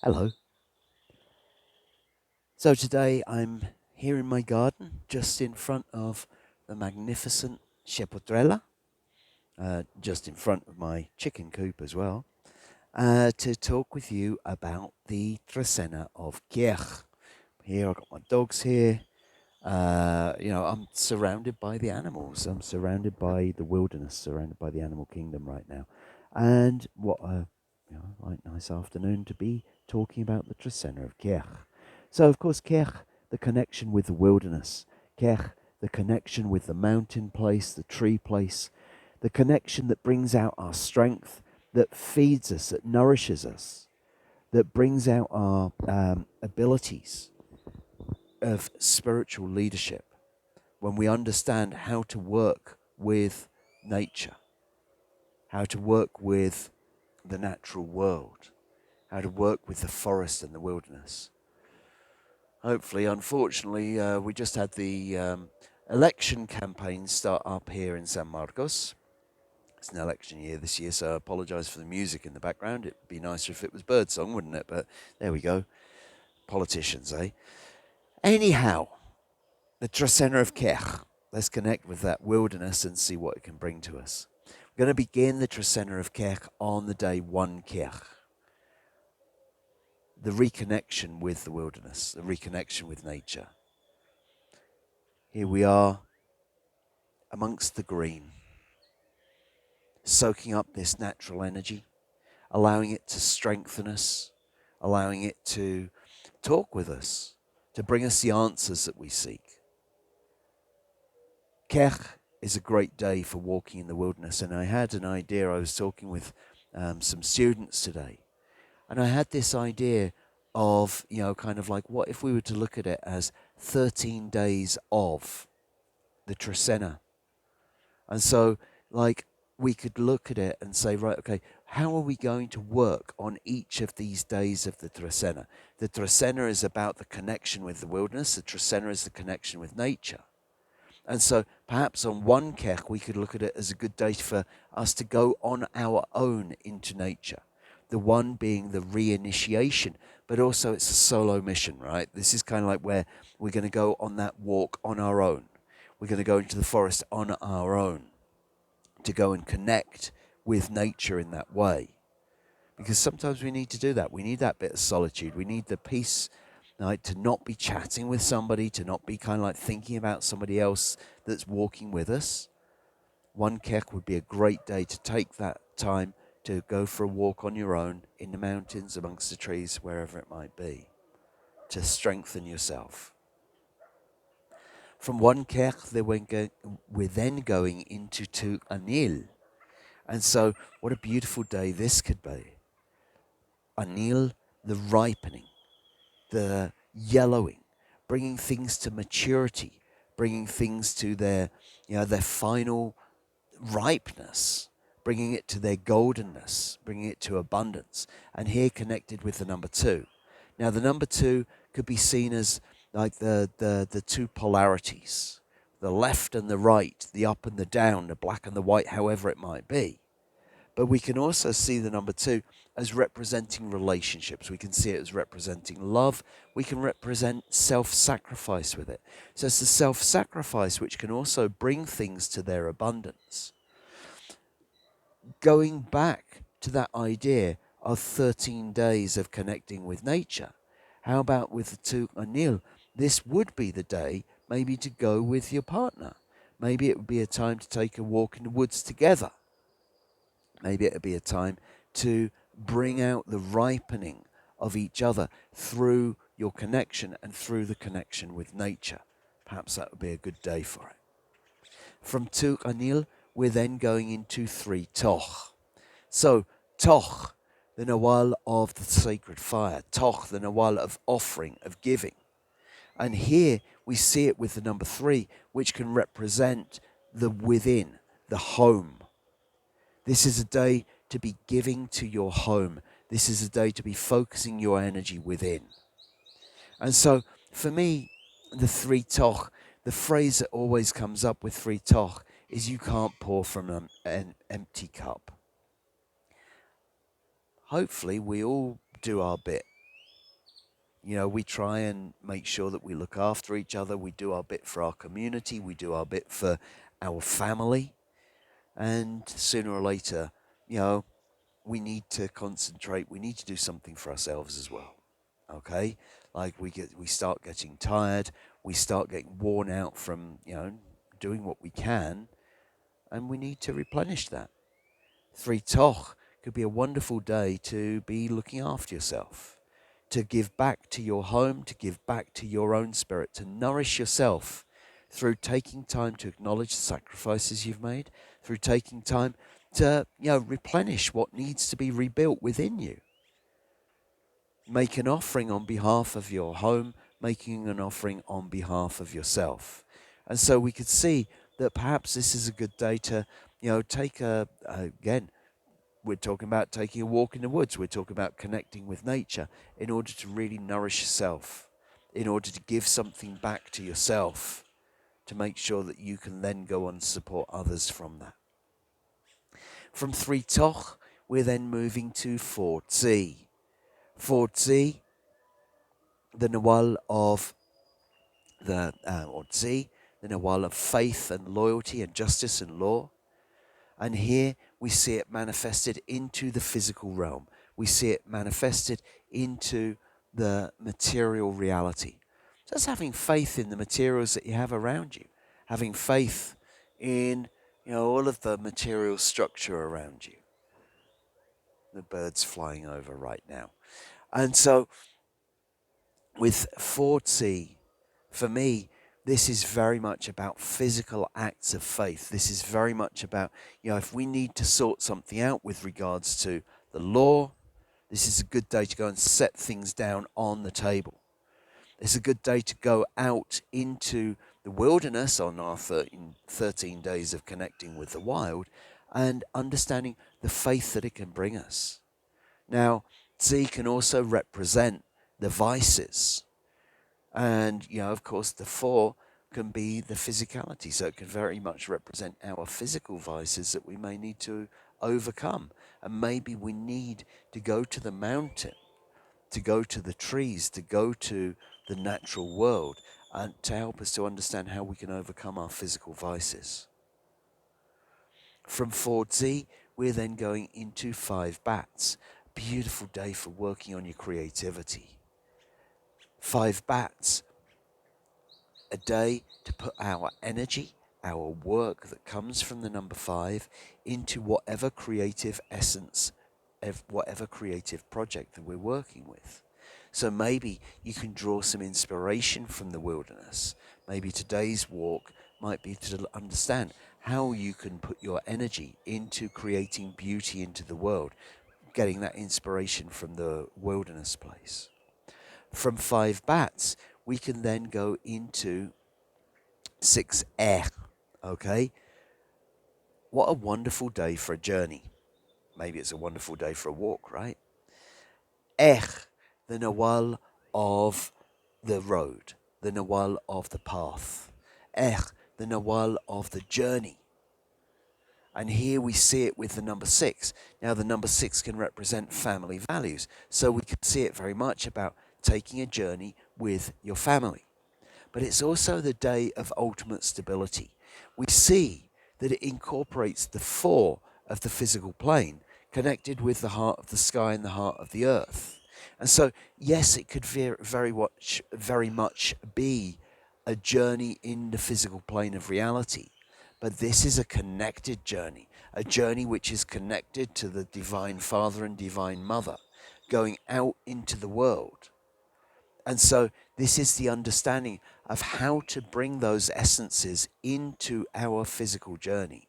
Hello. So today I'm here in my garden, just in front of the magnificent Shepotrella, just in front of my chicken coop as well, to talk with you about the Trecena of Kej. Here I've got my dogs here. I'm surrounded by the animals. I'm surrounded by the wilderness, surrounded by the animal kingdom right now. And what a right nice afternoon to be talking about the Trecena of Kej. So, of course, Kej, the connection with the wilderness, Kej, the connection with the mountain place, the tree place, the connection that brings out our strength, that feeds us, that nourishes us, that brings out our abilities of spiritual leadership when we understand how to work with nature, how to work with the natural world, how to work with the forest and the wilderness. Hopefully, unfortunately, we just had the election campaign start up here in San Marcos. It's an election year this year, so I apologise for the music in the background. It'd be nicer if it was birdsong, wouldn't it? But there we go. Politicians, eh? Anyhow, the Trecena of Kej. Let's connect with that wilderness and see what it can bring to us. We're going to begin the Trecena of Kej on the day 1 Kej. The reconnection with the wilderness, the reconnection with nature. Here we are amongst the green, soaking up this natural energy, allowing it to strengthen us, allowing it to talk with us, to bring us the answers that we seek. Kej is a great day for walking in the wilderness, and I had an idea. I was talking with some students today, and I had this idea of, kind of like, what if we were to look at it as 13 days of the Trecena? And so, we could look at it and say, right, okay, how are we going to work on each of these days of the Trecena? The Trecena is about the connection with the wilderness. The Trecena is the connection with nature. And so perhaps on 1 Kej, we could look at it as a good day for us to go on our own into nature. The one being the reinitiation, but also it's a solo mission, right? This is kind of like where we're going to go on that walk on our own. We're going to go into the forest on our own to go and connect with nature in that way. Because sometimes we need to do that. We need that bit of solitude. We need the peace, to not be chatting with somebody, to not be kind of like thinking about somebody else that's walking with us. 1 Kej would be a great day to take that time to go for a walk on your own in the mountains, amongst the trees, wherever it might be, to strengthen yourself. From 1 Kej, we're then going into Anil. And so what a beautiful day this could be. Anil, the ripening, the yellowing, bringing things to maturity, bringing things to their final ripeness, bringing it to their goldenness, bringing it to abundance. And here connected with the number 2. Now the number 2 could be seen as like the two polarities, the left and the right, the up and the down, the black and the white, however it might be. But we can also see the number 2 as representing relationships. We can see it as representing love. We can represent self-sacrifice with it. So it's the self-sacrifice which can also bring things to their abundance. Going back to that idea of 13 days of connecting with nature, how about with the 2 Anil? This would be the day maybe to go with your partner. Maybe it would be a time to take a walk in the woods together. Maybe it would be a time to bring out the ripening of each other through your connection and through the connection with nature. Perhaps that would be a good day for it. From 2 Anil, we're then going into 3 Toch. So, Toch, the Nawal of the sacred fire. Toch, the Nawal of offering, of giving. And here we see it with the number 3, which can represent the within, the home. This is a day to be giving to your home. This is a day to be focusing your energy within. And so, for me, the 3 Toch, the phrase that always comes up with 3 Toch is you can't pour from an empty cup. Hopefully we all do our bit We try and make sure that we look after each other. We do our bit for our community. We do our bit for our family. And sooner or later, you know, we need to concentrate. We need to do something for ourselves as well. Okay? Like we start getting tired. We start getting worn out from, doing what we can. And we need to replenish that. Three Toch could be a wonderful day to be looking after yourself, to give back to your home, to give back to your own spirit, to nourish yourself through taking time to acknowledge the sacrifices you've made, through taking time to, replenish what needs to be rebuilt within you. Make an offering on behalf of your home, making an offering on behalf of yourself. And so we could see that perhaps this is a good day to, take again, we're talking about taking a walk in the woods. We're talking about connecting with nature in order to really nourish yourself, in order to give something back to yourself, to make sure that you can then go on and support others from that. From Three Toch, we're then moving to Four Tz'i. Four Tz'i, the Nawal of or Tz'i, the Nawal of faith and loyalty and justice and law. And here we see it manifested into the physical realm. We see it manifested into the material reality. So that's having faith in the materials that you have around you, having faith in all of the material structure around you. The birds flying over right now. And so with 4T, for me, this is very much about physical acts of faith. This is very much about, if we need to sort something out with regards to the law, this is a good day to go and set things down on the table. It's a good day to go out into the wilderness on our 13 days of connecting with the wild and understanding the faith that it can bring us. Now, Tz'i can also represent the vices. And, of course, the 4 can be the physicality. So it can very much represent our physical vices that we may need to overcome. And maybe we need to go to the mountain, to go to the trees, to go to the natural world, and to help us to understand how we can overcome our physical vices. From 4Tz'i, we're then going into 5 Bats. Beautiful day for working on your creativity. 5 Bats, a day to put our energy, our work that comes from the number 5 into whatever creative essence, whatever creative project that we're working with. So maybe you can draw some inspiration from the wilderness. Maybe today's walk might be to understand how you can put your energy into creating beauty into the world, getting that inspiration from the wilderness place. From 5 Bats, we can then go into 6 okay? What a wonderful day for a journey. Maybe it's a wonderful day for a walk, right? The Nawal of the road, the Nawal of the path. The Nawal of the journey. And here we see it with the number 6. Now the number 6 can represent family values. So we can see it very much about taking a journey with your family. But it's also the day of ultimate stability. We see that it incorporates the 4 of the physical plane connected with the heart of the sky and the heart of the earth. And so, yes, it could very much be a journey in the physical plane of reality. But this is a connected journey, a journey which is connected to the Divine Father and Divine Mother, going out into the world. And so this is the understanding of how to bring those essences into our physical journey.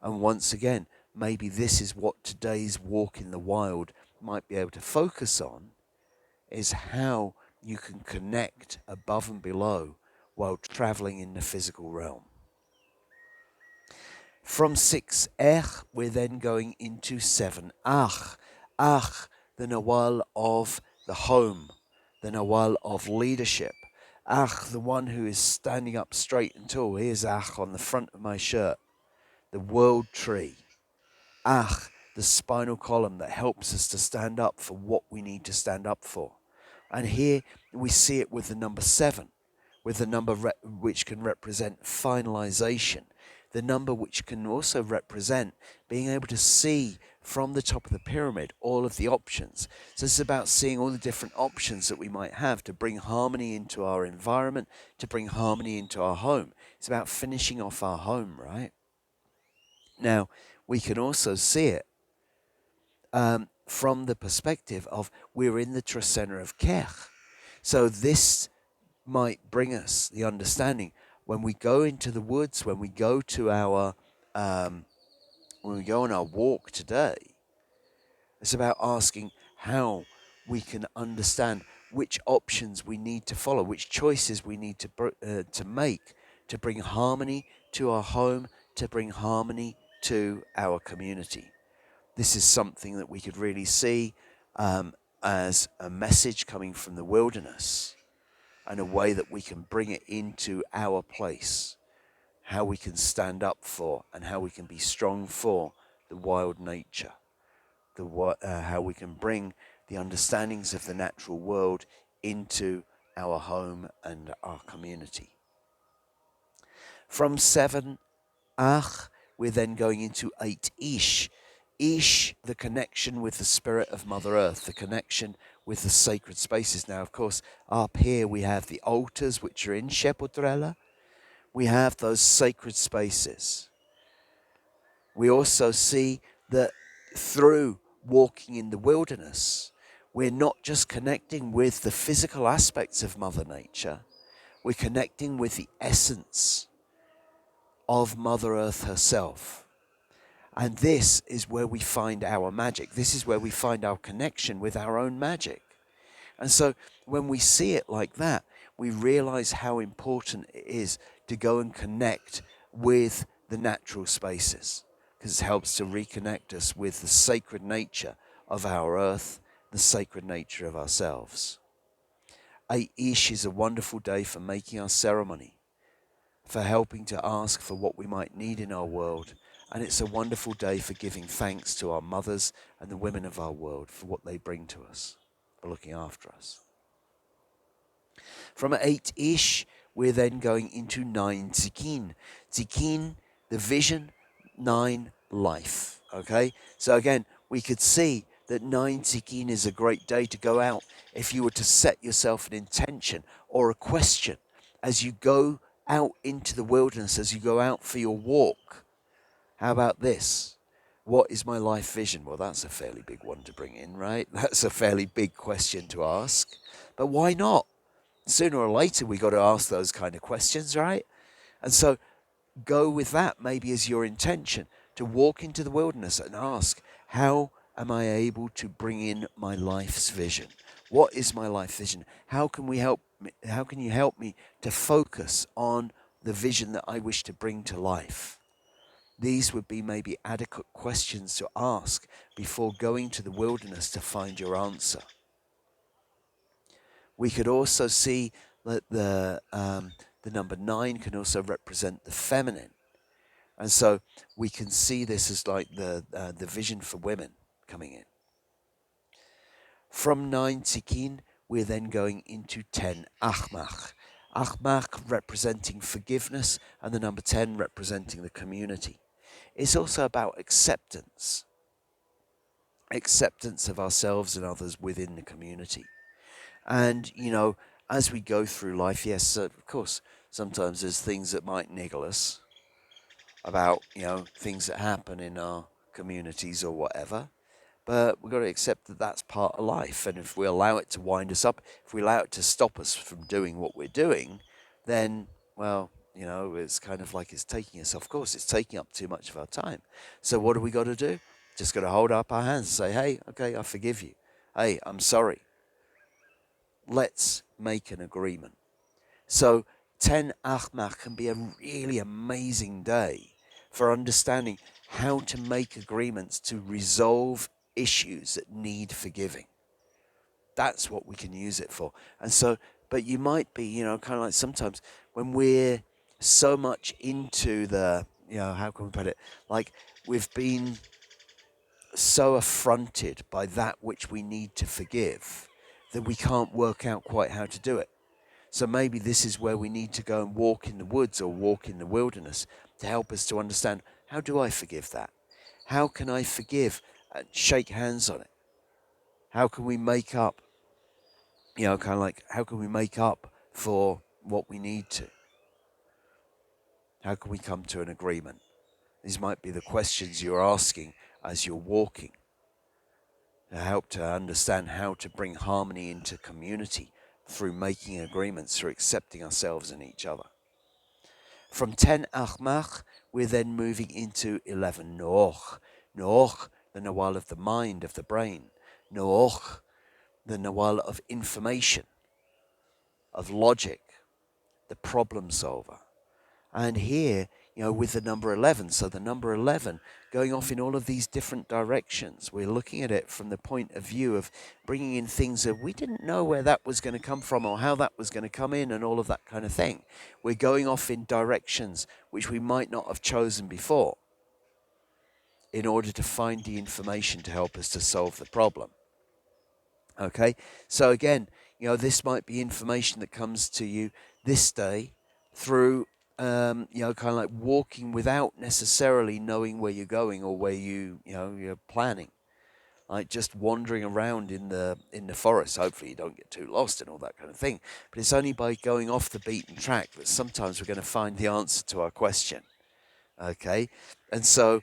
And once again, maybe this is what today's walk in the wild might be able to focus on, is how you can connect above and below while traveling in the physical realm. From 6 we're then going into 7 Ach, the Nawal of the home, the Nawal of leadership. The one who is standing up straight and tall. Here's on the front of my shirt. The world tree. The spinal column that helps us to stand up for what we need to stand up for. And here we see it with the number 7, with the number which can represent finalization, the number which can also represent being able to see from the top of the pyramid all of the options. So it's about seeing all the different options that we might have to bring harmony into our environment, to bring harmony into our home. It's about finishing off our home, right? Now, we can also see it from the perspective of we're in the Trecena of Kej. So this might bring us the understanding when we go into the woods, when we go to our when we go on our walk today. It's about asking how we can understand which options we need to follow, which choices we need to make to bring harmony to our home, to bring harmony to our community. This is something that we could really see as a message coming from the wilderness, and a way that we can bring it into our place, how we can stand up for and how we can be strong for the wild nature, how we can bring the understandings of the natural world into our home and our community. From 7 Ach, we're then going into 8 Ish. Ish, the connection with the spirit of Mother Earth, the connection with the sacred spaces. Now, of course, up here we have the altars, which are in Shepotrela. We have those sacred spaces. We also see that through walking in the wilderness, we're not just connecting with the physical aspects of Mother Nature, we're connecting with the essence of Mother Earth herself. And this is where we find our magic. This is where we find our connection with our own magic. And so when we see it like that, we realize how important it is to go and connect with the natural spaces, because it helps to reconnect us with the sacred nature of our earth, the sacred nature of ourselves. 8 Ish is a wonderful day for making our ceremony, for helping to ask for what we might need in our world. And it's a wonderful day for giving thanks to our mothers and the women of our world for what they bring to us, for looking after us. From 8 Ish, we're then going into 9 Tz'ikin. Tz'ikin, the vision, 9, life. Okay? So again, we could see that 9 Tz'ikin is a great day to go out if you were to set yourself an intention or a question as you go out into the wilderness, as you go out for your walk. How about this? What is my life vision? Well, that's a fairly big one to bring in, right? That's a fairly big question to ask. But why not? Sooner or later, we got to ask those kind of questions, right? And so go with that maybe as your intention to walk into the wilderness and ask, how am I able to bring in my life's vision? What is my life vision? How can you help me to focus on the vision that I wish to bring to life? These would be maybe adequate questions to ask before going to the wilderness to find your answer. We could also see that the number 9 can also represent the feminine. And so we can see this as like the vision for women coming in. From 9 Tz'ikin, we're then going into 10 Ajmak. Ajmak representing forgiveness, and the number 10 representing the community. It's also about acceptance of ourselves and others within the community. And, as we go through life, yes, of course, sometimes there's things that might niggle us about, things that happen in our communities or whatever. But we've got to accept that that's part of life. And if we allow it to wind us up, if we allow it to stop us from doing what we're doing, then, well, it's kind of like it's taking us, of course, it's taking up too much of our time. So what do we got to do? Just got to hold up our hands and say, hey, okay, I forgive you. Hey, I'm sorry. Let's make an agreement. So 10 Ajmak can be a really amazing day for understanding how to make agreements to resolve issues that need forgiving. That's what we can use it for. And so, but you might be, kind of like sometimes when we're so much into the, how can we put it? Like we've been so affronted by that which we need to forgive that we can't work out quite how to do it. So maybe this is where we need to go and walk in the woods or walk in the wilderness to help us to understand, how do I forgive that? How can I forgive and shake hands on it? How can we make up, kind of like, how can we make up for what we need to? How can we come to an agreement? These might be the questions you're asking as you're walking to help to understand how to bring harmony into community through making agreements, through accepting ourselves and each other. From 10 Ajmak, we're then moving into 11 Noach. Noach, the Nawal of the mind, of the brain. Noach, the Nawal of information, of logic, the problem solver. And here, with the number 11, so the number 11 going off in all of these different directions, we're looking at it from the point of view of bringing in things that we didn't know where that was going to come from or how that was going to come in and all of that kind of thing. We're going off in directions which we might not have chosen before in order to find the information to help us to solve the problem. Okay, so again, this might be information that comes to you this day through, kind of like walking without necessarily knowing where you're going or where you're planning, like just wandering around in the forest. Hopefully, you don't get too lost and all that kind of thing. But it's only by going off the beaten track that sometimes we're going to find the answer to our question. Okay, and so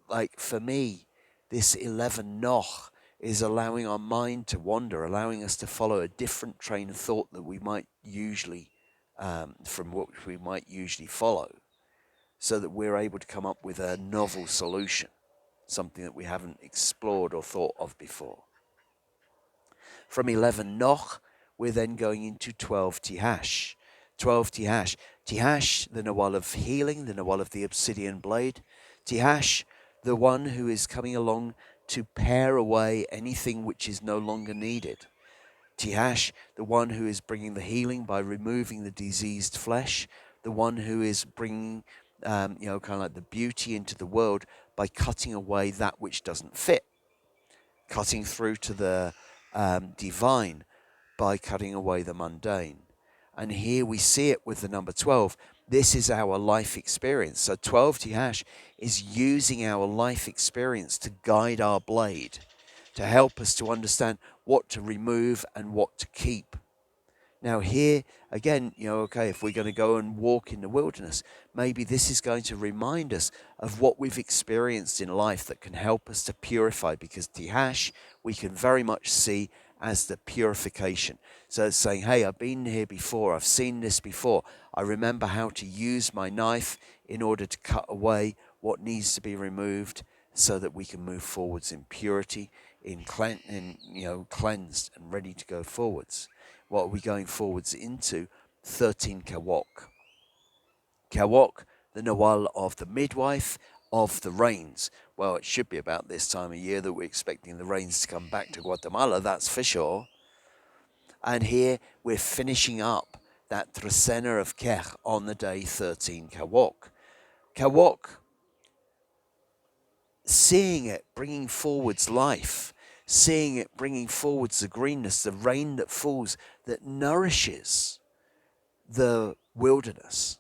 like for me, this 11 Noch is allowing our mind to wander, allowing us to follow a different train of thought that we might usually, from what we might usually follow, so that we're able to come up with a novel solution, something that we haven't explored or thought of before. From 11 Noch, we're then going into 12 Tijax. 12 Tijax. Tijax, the Nawal of healing, the Nawal of the obsidian blade. Tijax, the one who is coming along to pare away anything which is no longer needed. Tijax, the one who is bringing the healing by removing the diseased flesh. The one who is bringing, kind of like the beauty into the world by cutting away that which doesn't fit. Cutting through to the divine by cutting away the mundane. And here we see it with the number 12. This is our life experience. So 12 Tijax is using our life experience to guide our blade, to help us to understand what to remove and what to keep. Now here, again, if we're going to go and walk in the wilderness, maybe this is going to remind us of what we've experienced in life that can help us to purify, because Tijax we can very much see as the purification. So it's saying, hey, I've been here before, I've seen this before. I remember how to use my knife in order to cut away what needs to be removed so that we can move forwards in purity, in cleansed and ready to go forwards. What are we going forwards into? 13 Kawok. Kawok, the Nawal of the midwife, of the rains. Well, it should be about this time of year that we're expecting the rains to come back to Guatemala, that's for sure. And here we're finishing up that Trecena of Kej on the day 13 Kawok. Kawok, seeing it bringing forwards life, seeing it bringing forwards the greenness, the rain that falls, that nourishes the wilderness,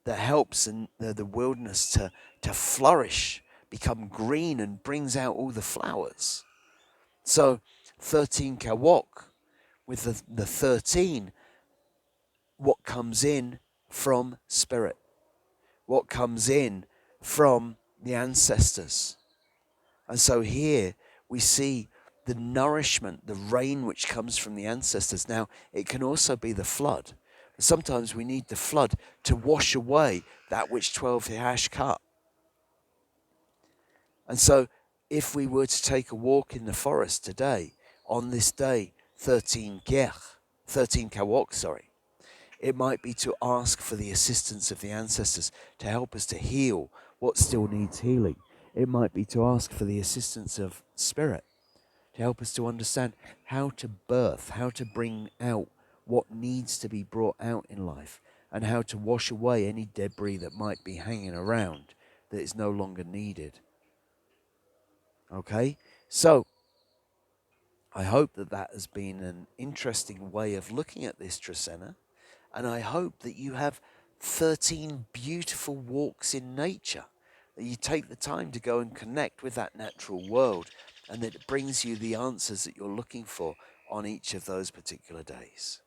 that helps the wilderness to flourish, become green, and brings out all the flowers. So 13 Kawok, with the 13, what comes in from spirit, what comes in from the ancestors. And so here we see the nourishment, the rain which comes from the ancestors. Now, it can also be the flood. Sometimes we need the flood to wash away that which 12 Tijax cut. And so if we were to take a walk in the forest today, on this day, 13 Kawok, it might be to ask for the assistance of the ancestors to help us to heal what still needs healing. It might be to ask for the assistance of spirit to help us to understand how to birth, how to bring out what needs to be brought out in life, and how to wash away any debris that might be hanging around that is no longer needed. Okay? So, I hope that that has been an interesting way of looking at this Trecena, and I hope that you have 13 beautiful walks in nature, that you take the time to go and connect with that natural world, and that it brings you the answers that you're looking for on each of those particular days.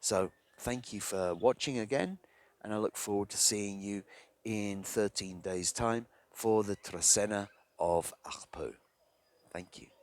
So, thank you for watching again, and I look forward to seeing you in 13 days' time for the Trecena of Kej. Thank you.